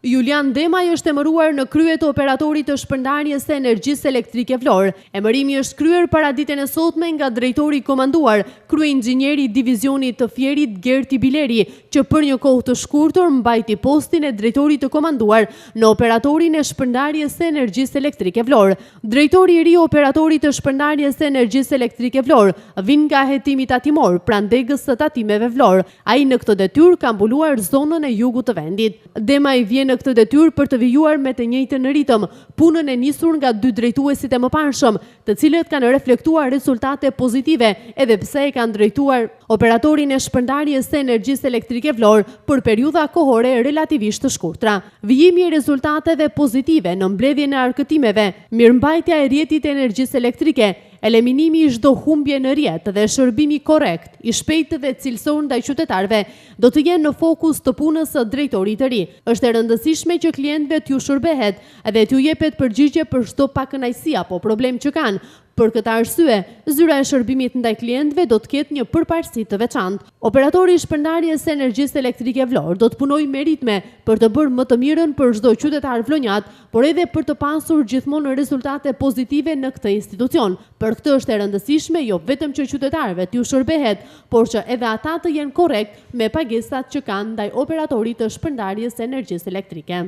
Julian Demaj është emëruar në krye të operatorit të shpërndarjes së energjisë elektrike Vlorë. Emërimi është kryer para ditën e sotme nga drejtori i komanduar, kryeingjieri i divizionit të Fierit Gerti Bileri, që për një kohë të shkurtër mbajti postin e drejtorit të komanduar në operatorin e shpërndarjes së energjisë elektrike Vlorë. Drejtori i ri i operatorit të shpërndarjes së energjisë elektrike Vlorë vin nga hetimi tatimor pranë degës së tatimeve Vlorë. Ai në këtë detyrë ka mbuluar zonën e jugut të vendit. Demaj vjen në këtë detyrë për të vijuar me të njëjtën ritëm punën e nisur nga dy drejtuesit e mëparshëm, të cilët kanë reflektuar rezultate pozitive, edhe pse e kanë drejtuar operatorin e shpërndarjes së energjisë elektrike Vlorë për periudha kohore relativisht të shkurtra. Vijimi i rezultateve pozitive në mbledhjen e arkëtimeve, mirëmbajtja e rrjetit të energjisë elektrike, eliminimi i çdo humbje në rrjet dhe shërbimi korrekt, i shpejtë dhe cilësor ndaj qytetarëve do të jenë në fokus të punës së drejtorit të ri. Është e rëndësishme që klientëve t'ju shërbehet dhe t'ju jepet përgjigje për çdo pakënaqësi apo problem që kanë. Për këtë arsye, zyra e shërbimit ndaj klientëve do të ketë një përparësi të veçantë. Operatori i shpërndarjes së energjisë elektrike Vlorë do të punojë me ritme për të bërë më të mirën për çdo qytetar vlonjat, por edhe për të pasur gjithmonë rezultate pozitive në këtë institucion. Për këtë është e rëndësishme jo vetëm që qytetarëve t'ju shërbehet, por që edhe ata të jenë korrekt me pagesat që kanë ndaj operatorit të shpërndarjes së energjisë elektrike.